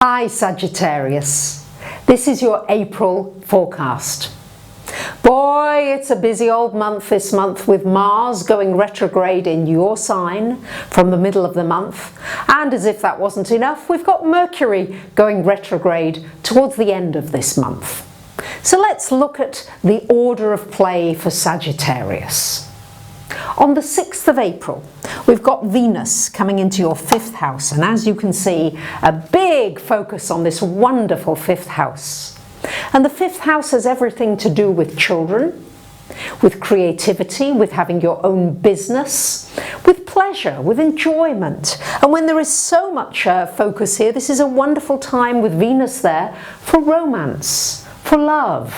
Hi Sagittarius, this is your April forecast. Boy, it's a busy old month this month with Mars going retrograde in your sign from the middle of the month. And as if that wasn't enough, we've got Mercury going retrograde towards the end of this month. So let's look at the order of play for Sagittarius. On the 6th of April, we've got Venus coming into your 5th house, and as you can see, a big focus on this wonderful 5th house. And the 5th house has everything to do with children, with creativity, with having your own business, with pleasure, with enjoyment. And when there is so much focus here, this is a wonderful time with Venus there for romance, for love,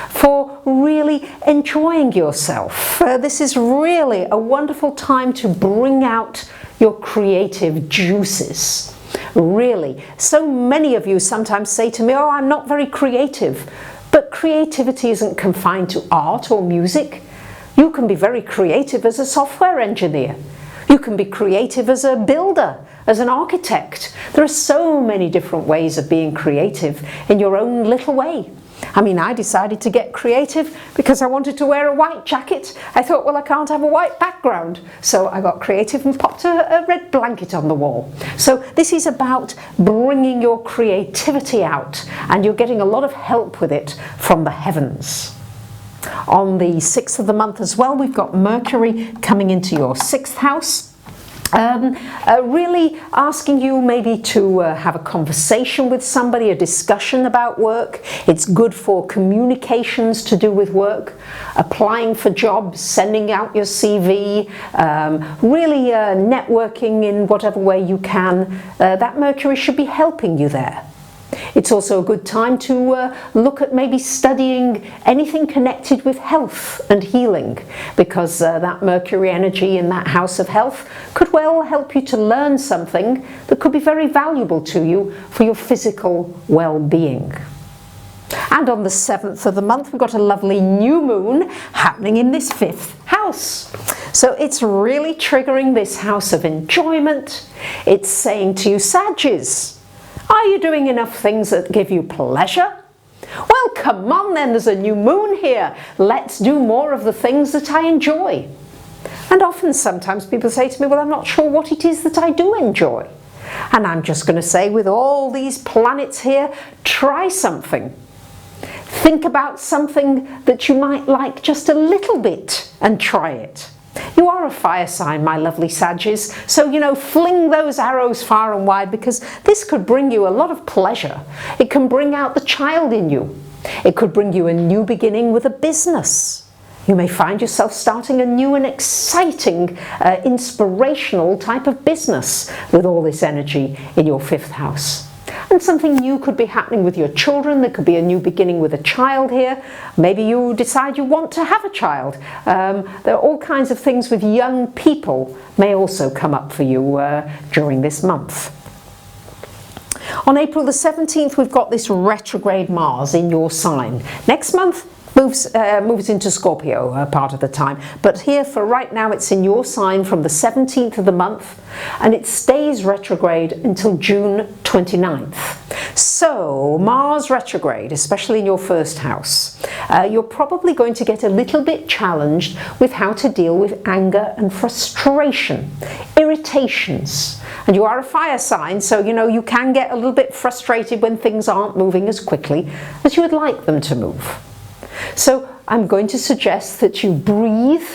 for really enjoying yourself. This is really a wonderful time to bring out your creative juices. Really, so many of you sometimes say to me, "Oh, I'm not very creative." But creativity isn't confined to art or music. You can be very creative as a software engineer. You can be creative as a builder, as an architect. There are so many different ways of being creative in your own little way. I mean, I decided to get creative because I wanted to wear a white jacket. I thought, well, I can't have a white background. So I got creative and popped a red blanket on the wall. So this is about bringing your creativity out, and you're getting a lot of help with it from the heavens. On the 6th of the month as well, we've got Mercury coming into your 6th house. Really asking you maybe to have a conversation with somebody, a discussion about work. It's good for communications to do with work, applying for jobs, sending out your CV, really networking in whatever way you can. That Mercury should be helping you there. It's also a good time to look at maybe studying anything connected with health and healing, because that Mercury energy in that house of health could well help you to learn something that could be very valuable to you for your physical well-being. And on the 7th of the month, we've got a lovely new moon happening in this 5th house. So it's really triggering this house of enjoyment. It's saying to you, Sagittarius, are you doing enough things that give you pleasure? Well, come on then, there's a new moon here. Let's do more of the things that I enjoy. And often, sometimes people say to me, well, I'm not sure what it is that I do enjoy. And I'm just going to say, with all these planets here, try something. Think about something that you might like just a little bit and try it. You are a fire sign, my lovely Sagittarius, so fling those arrows far and wide, because this could bring you a lot of pleasure. It can bring out the child in you. It could bring you a new beginning with a business. You may find yourself starting a new and exciting, inspirational type of business with all this energy in your 5th house. And something new could be happening with your children. There could be a new beginning with a child here. Maybe you decide you want to have a child. There are all kinds of things with young people may also come up for you during this month. On April the 17th, we've got this retrograde Mars in your sign. Next month, moves into Scorpio part of the time, but here for right now it's in your sign from the 17th of the month, and it stays retrograde until June 29th. So Mars retrograde, especially in your 1st house, you're probably going to get a little bit challenged with how to deal with anger and frustration, irritations. And you are a fire sign, so you can get a little bit frustrated when things aren't moving as quickly as you would like them to move. So I'm going to suggest that you breathe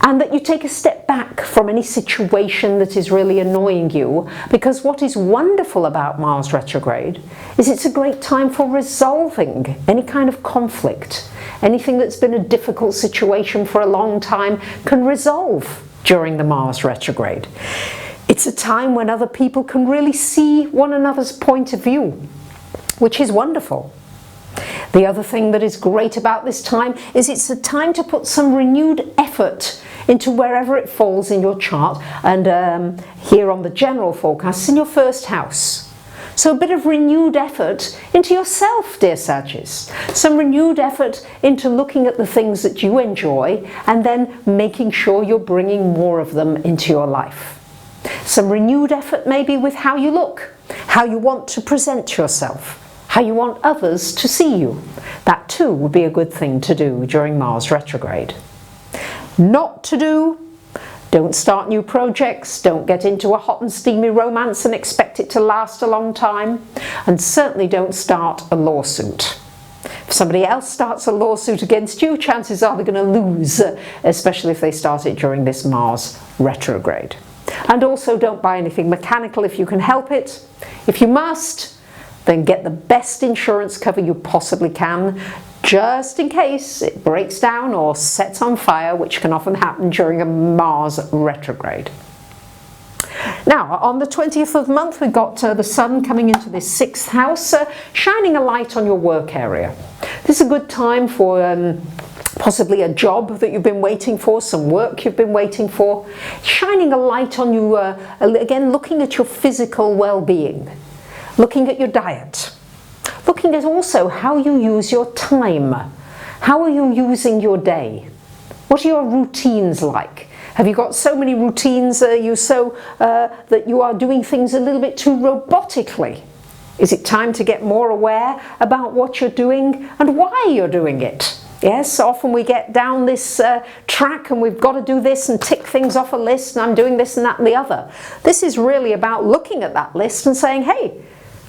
and that you take a step back from any situation that is really annoying you, because what is wonderful about Mars retrograde is it's a great time for resolving any kind of conflict. Anything that's been a difficult situation for a long time can resolve during the Mars retrograde. It's a time when other people can really see one another's point of view, which is wonderful. The other thing that is great about this time is it's a time to put some renewed effort into wherever it falls in your chart, and here on the general forecast, in your 1st house. So a bit of renewed effort into yourself, dear Sagittarius. Some renewed effort into looking at the things that you enjoy and then making sure you're bringing more of them into your life. Some renewed effort maybe with how you look, how you want to present yourself, how you want others to see you. That too would be a good thing to do during Mars retrograde. Not to do: don't start new projects, don't get into a hot and steamy romance and expect it to last a long time, and certainly don't start a lawsuit. If somebody else starts a lawsuit against you, chances are they're going to lose, especially if they start it during this Mars retrograde. And also don't buy anything mechanical if you can help it. If you must, then get the best insurance cover you possibly can, just in case it breaks down or sets on fire, which can often happen during a Mars retrograde. Now, on the 20th of the month, we've got the Sun coming into this 6th house, shining a light on your work area. This is a good time for possibly a job that you've been waiting for, some work you've been waiting for, shining a light on you, again, looking at your physical well-being, looking at your diet, looking at also how you use your time. How are you using your day? What are your routines like? Have you got so many routines, that you are doing things a little bit too robotically? Is it time to get more aware about what you're doing and why you're doing it? Yes, often we get down this track and we've got to do this and tick things off a list, and I'm doing this and that and the other. This is really about looking at that list and saying, hey,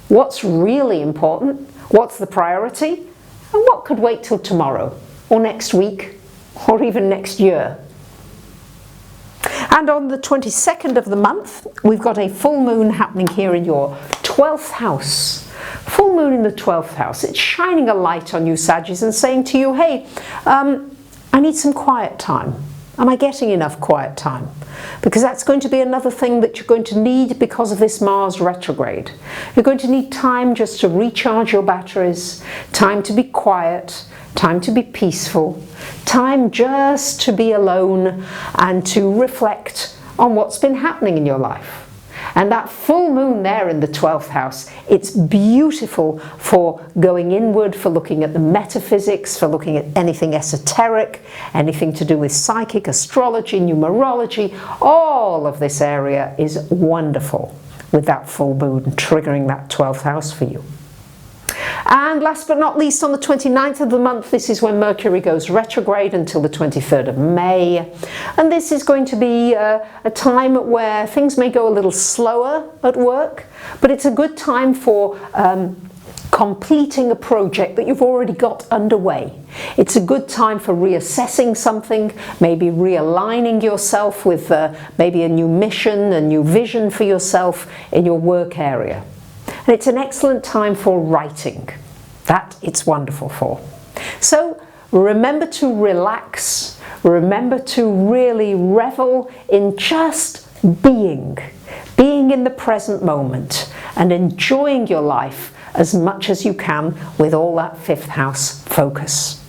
what's really important? What's the priority? And what could wait till tomorrow or next week or even next year? And on the 22nd of the month, we've got a full moon happening here in your 12th house. Full moon in the 12th house. It's shining a light on you, Sagittarius, and saying to you, hey, I need some quiet time. Am I getting enough quiet time? Because that's going to be another thing that you're going to need because of this Mars retrograde. You're going to need time just to recharge your batteries, time to be quiet, time to be peaceful, time just to be alone and to reflect on what's been happening in your life. And that full moon there in the 12th house, it's beautiful for going inward, for looking at the metaphysics, for looking at anything esoteric, anything to do with psychic, astrology, numerology. All of this area is wonderful with that full moon triggering that 12th house for you. And last but not least, on the 29th of the month, this is when Mercury goes retrograde until the 23rd of May. And this is going to be a time where things may go a little slower at work, but it's a good time for completing a project that you've already got underway. It's a good time for reassessing something, maybe realigning yourself with maybe a new mission, a new vision for yourself in your work area. And it's an excellent time for writing. That it's wonderful for. So remember to relax. Remember to really revel in just being in the present moment and enjoying your life as much as you can with all that 5th house focus.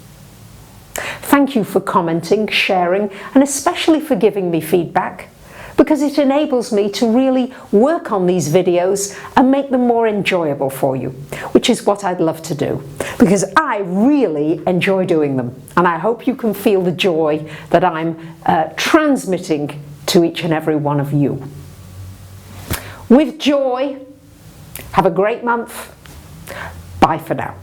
Thank you for commenting, sharing, and especially for giving me feedback, because it enables me to really work on these videos and make them more enjoyable for you, which is what I'd love to do, because I really enjoy doing them, and I hope you can feel the joy that I'm transmitting to each and every one of you. With joy, have a great month. Bye for now.